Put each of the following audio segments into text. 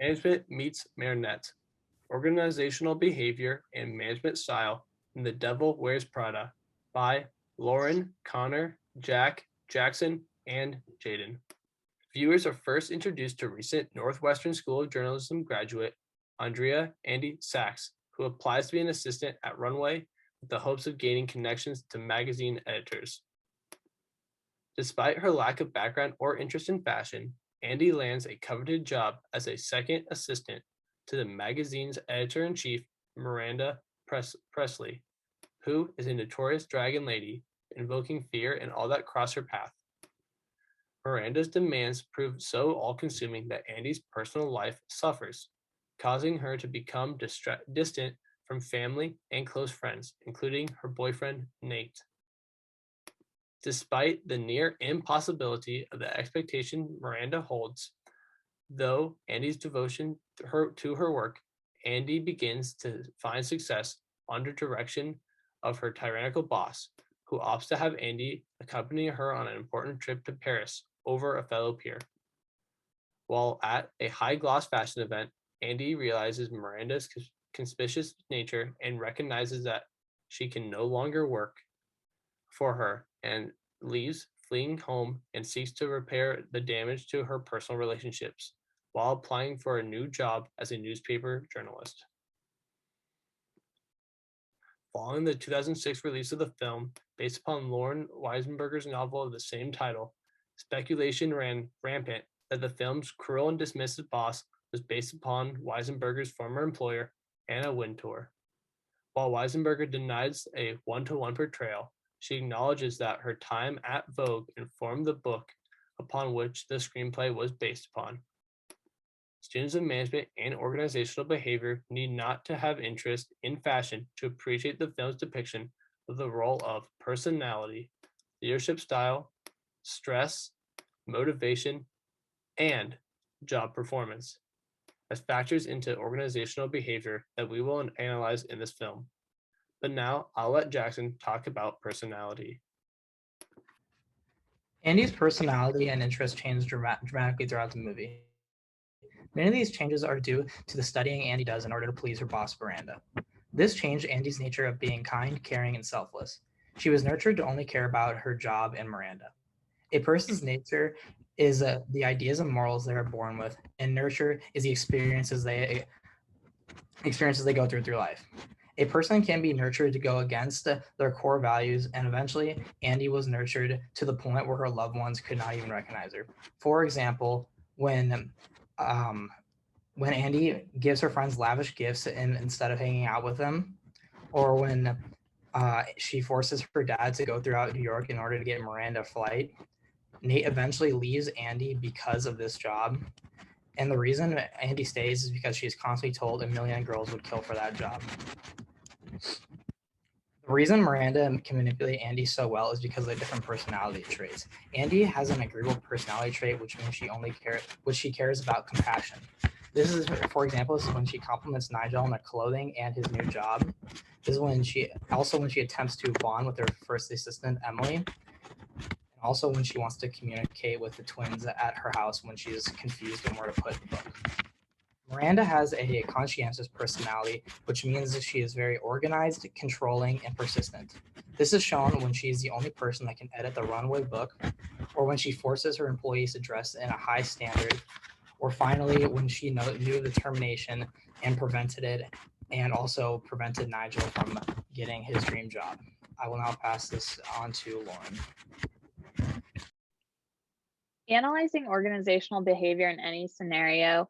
Management Meets Marionette, Organizational Behavior and Management Style in The Devil Wears Prada by Lauren, Connor, Jack, Jackson, and Jaden. Viewers are first introduced to recent Northwestern School of Journalism graduate Andrea Andy Sachs, who applies to be an assistant at Runway with the hopes of gaining connections to magazine editors. Despite her lack of background or interest in fashion, Andy lands a coveted job as a second assistant to the magazine's editor-in-chief, Miranda Presley, who is a notorious dragon lady, invoking fear and all that cross her path. Miranda's demands prove so all-consuming that Andy's personal life suffers, causing her to become distant from family and close friends, including her boyfriend, Nate. Despite the near impossibility of the expectation Miranda holds, though Andy's devotion to her work, Andy begins to find success under direction of her tyrannical boss, who opts to have Andy accompany her on an important trip to Paris over a fellow peer. While at a high-gloss fashion event, Andy realizes Miranda's conspicuous nature and recognizes that she can no longer work for her and leaves, fleeing home, and seeks to repair the damage to her personal relationships while applying for a new job as a newspaper journalist. Following the 2006 release of the film, based upon Lauren Weisenberger's novel of the same title, speculation ran rampant that the film's cruel and dismissive boss was based upon Weisenberger's former employer, Anna Wintour. While Weisenberger denies a one-to-one portrayal, she acknowledges that her time at Vogue informed the book upon which the screenplay was based upon. Students of management and organizational behavior need not to have interest in fashion to appreciate the film's depiction of the role of personality, leadership style, stress, motivation, and job performance as factors into organizational behavior that we will analyze in this film. But now I'll let Jackson talk about personality. Andy's personality and interests change dramatically throughout the movie. Many of these changes are due to the studying Andy does in order to please her boss, Miranda. This changed Andy's nature of being kind, caring, and selfless. She was nurtured to only care about her job and Miranda. A person's nature is the ideas and morals they are born with, and nurture is the experiences they go through life. A person can be nurtured to go against their core values, and eventually Andy was nurtured to the point where her loved ones could not even recognize her. For example, when Andy gives her friends lavish gifts instead of hanging out with them, or when she forces her dad to go throughout New York in order to get Miranda a flight, Nate eventually leaves Andy because of this job. And the reason Andy stays is because she's constantly told a million girls would kill for that job. The reason Miranda can manipulate Andy so well is because of the different personality traits. Andy has an agreeable personality trait, which means she cares about compassion. This is, for example, this is when she compliments Nigel on the clothing and his new job. This is when she attempts to bond with her first assistant, Emily. And also when she wants to communicate with the twins at her house when she's confused on where to put the book. Miranda has a conscientious personality, which means that she is very organized, controlling, and persistent. This is shown when she is the only person that can edit the Runway book, or when she forces her employees to dress in a high standard, or finally when she knew the termination and prevented it, and also prevented Nigel from getting his dream job. I will now pass this on to Lauren. Analyzing organizational behavior in any scenario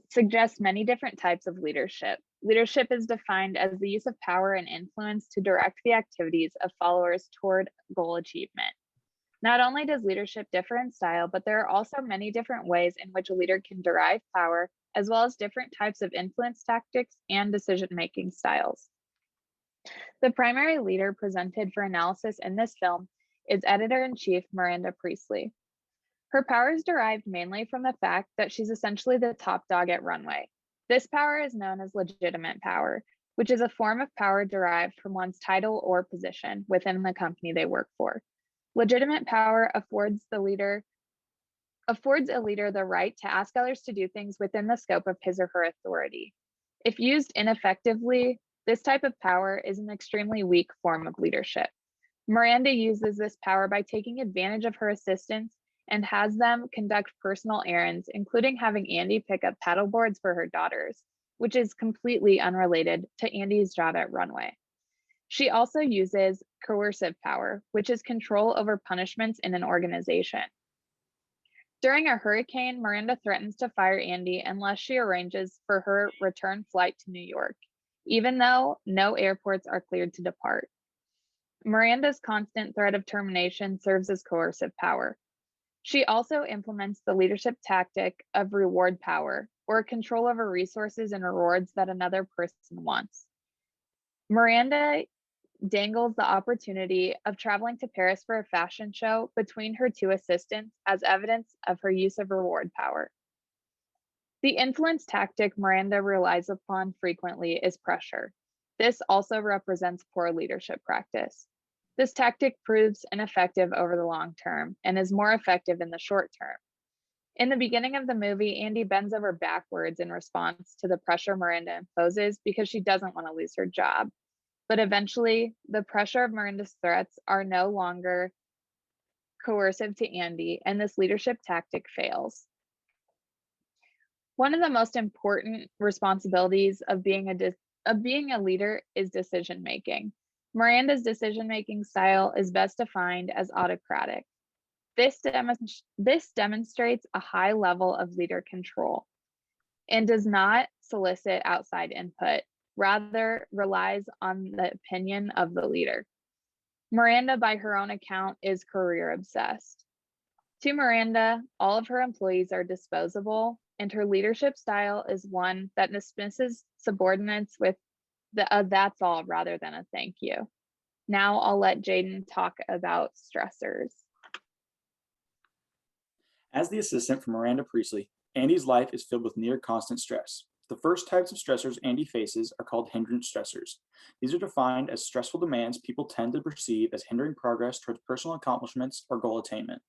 suggests many different types of leadership. Leadership is defined as the use of power and influence to direct the activities of followers toward goal achievement. Not only does leadership differ in style, but there are also many different ways in which a leader can derive power, as well as different types of influence tactics and decision-making styles. The primary leader presented for analysis in this film is Editor-in-Chief Miranda Priestley. Her power is derived mainly from the fact that she's essentially the top dog at Runway. This power is known as legitimate power, which is a form of power derived from one's title or position within the company they work for. Legitimate power affords the leader affords a leader the right to ask others to do things within the scope of his or her authority. If used ineffectively, this type of power is an extremely weak form of leadership. Miranda uses this power by taking advantage of her assistants and has them conduct personal errands, including having Andy pick up paddle boards for her daughters, which is completely unrelated to Andy's job at Runway. She also uses coercive power, which is control over punishments in an organization. During a hurricane, Miranda threatens to fire Andy unless she arranges for her return flight to New York, even though no airports are cleared to depart. Miranda's constant threat of termination serves as coercive power. She also implements the leadership tactic of reward power, or control over resources and rewards that another person wants. Miranda dangles the opportunity of traveling to Paris for a fashion show between her two assistants as evidence of her use of reward power. The influence tactic Miranda relies upon frequently is pressure. This also represents poor leadership practice. This tactic proves ineffective over the long term and is more effective in the short term. In the beginning of the movie, Andy bends over backwards in response to the pressure Miranda imposes because she doesn't want to lose her job. But eventually, the pressure of Miranda's threats are no longer coercive to Andy, and this leadership tactic fails. One of the most important responsibilities of being a leader is decision making. Miranda's decision making style is best defined as autocratic. This demonstrates a high level of leader control and does not solicit outside input, rather relies on the opinion of the leader. Miranda, by her own account, is career obsessed. To Miranda, all of her employees are disposable, and her leadership style is one that dismisses subordinates with the that's all rather than a thank you. Now I'll let Jaden talk about stressors. As the assistant for Miranda Priestley, Andy's life is filled with near constant stress. The first types of stressors Andy faces are called hindrance stressors. These are defined as stressful demands people tend to perceive as hindering progress towards personal accomplishments or goal attainment.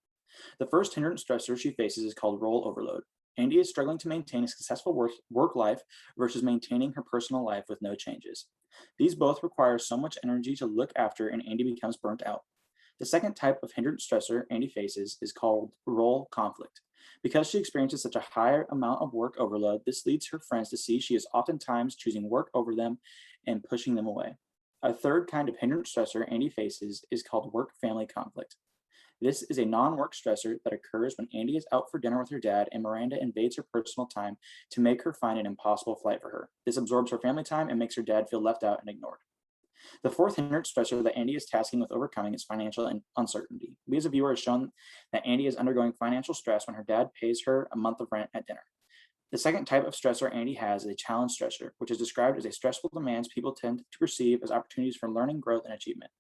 The first hindrance stressor she faces is called role overload. Andy is struggling to maintain a successful work life versus maintaining her personal life with no changes. These both require so much energy to look after, and Andy becomes burnt out. The second type of hindrance stressor Andy faces is called role conflict. Because she experiences such a high amount of work overload, this leads her friends to see she is oftentimes choosing work over them and pushing them away. A third kind of hindrance stressor Andy faces is called work-family conflict. This is a non-work stressor that occurs when Andy is out for dinner with her dad and Miranda invades her personal time to make her find an impossible flight for her. This absorbs her family time and makes her dad feel left out and ignored. The fourth hindrance stressor that Andy is tasking with overcoming is financial uncertainty. We as a viewer have shown that Andy is undergoing financial stress when her dad pays her a month of rent at dinner. The second type of stressor Andy has is a challenge stressor, which is described as a stressful demands people tend to perceive as opportunities for learning, growth, and achievement.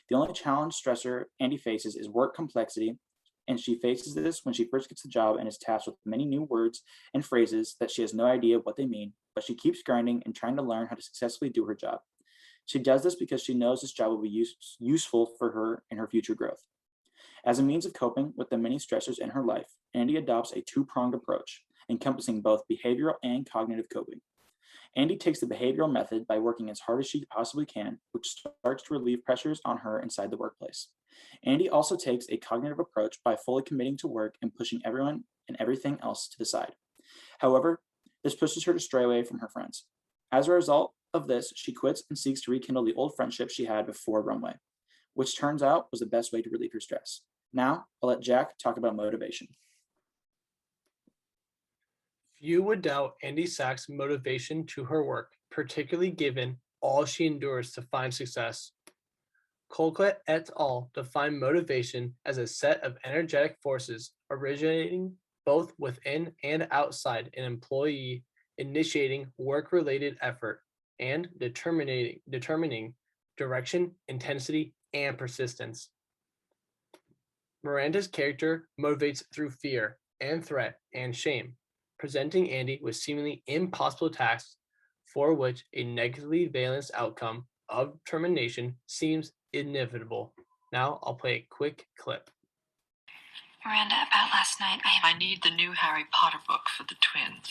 The only challenge stressor Andy faces is work complexity, and she faces this when she first gets the job and is tasked with many new words and phrases that she has no idea what they mean, but she keeps grinding and trying to learn how to successfully do her job. She does this because she knows this job will be useful for her in her future growth. As a means of coping with the many stressors in her life, Andy adopts a two-pronged approach, encompassing both behavioral and cognitive coping. Andy takes the behavioral method by working as hard as she possibly can, which starts to relieve pressures on her inside the workplace. Andy also takes a cognitive approach by fully committing to work and pushing everyone and everything else to the side. However, this pushes her to stray away from her friends. As a result of this, she quits and seeks to rekindle the old friendship she had before Runway, which turns out was the best way to relieve her stress. Now, I'll let Jack talk about motivation. Few would doubt Andy Sack's motivation to her work, particularly given all she endures to find success. Colquitt et al. Define motivation as a set of energetic forces originating both within and outside an employee, initiating work-related effort and determining direction, intensity, and persistence. Miranda's character motivates through fear and threat and shame, presenting Andy with seemingly impossible tasks for which a negatively balanced outcome of termination seems inevitable. Now I'll play a quick clip. Miranda, about last night, I need the new Harry Potter book for the twins.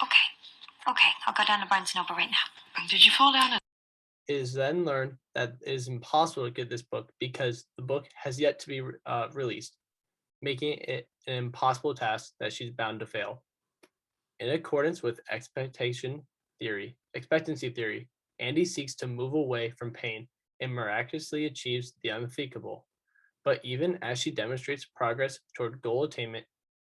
Okay, I'll go down to Barnes & Noble right now. Did you fall down? It is then learned that it is impossible to get this book because the book has yet to be released, making it an impossible task that she's bound to fail. In accordance with expectancy theory, Andy seeks to move away from pain and miraculously achieves the unthinkable. But even as she demonstrates progress toward goal attainment,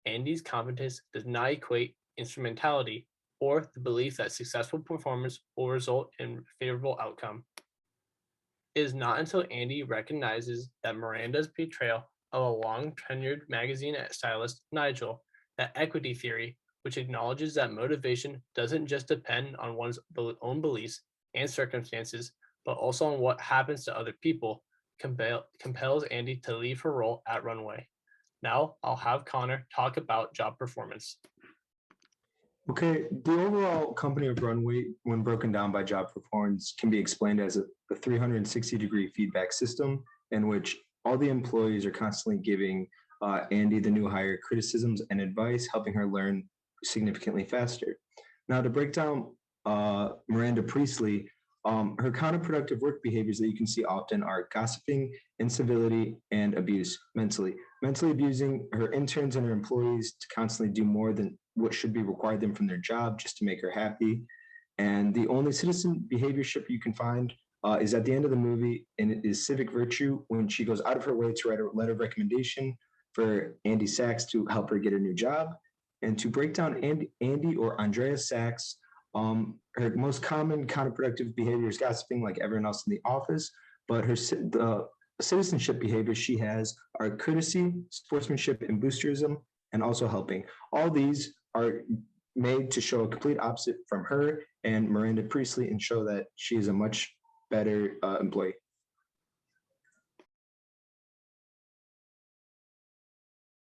Andy's confidence does not equate instrumentality or the belief that successful performance will result in favorable outcome. It is not until Andy recognizes that Miranda's betrayal of a long-tenured magazine stylist, Nigel, that equity theory, which acknowledges that motivation doesn't just depend on one's own beliefs and circumstances, but also on what happens to other people, compels Andy to leave her role at Runway. Now I'll have Connor talk about job performance. Okay, the overall company of Runway, when broken down by job performance, can be explained as a 360-degree feedback system in which all the employees are constantly giving Andy, the new hire, criticisms and advice, helping her learn significantly faster. Now, to break down Miranda Priestley, her counterproductive work behaviors that you can see often are gossiping, incivility, and abuse mentally. Mentally abusing her interns and her employees to constantly do more than what should be required them from their job just to make her happy. And the only citizen behaviorship you can find is at the end of the movie, and it is civic virtue when she goes out of her way to write a letter of recommendation for Andy Sachs to help her get a new job. And to break down Andy or Andrea Sachs, her most common counterproductive behavior is gossiping like everyone else in the office, but the citizenship behaviors she has are courtesy, sportsmanship, and boosterism, and also helping. All these are made to show a complete opposite from her and Miranda Priestley and show that she is a much better employee.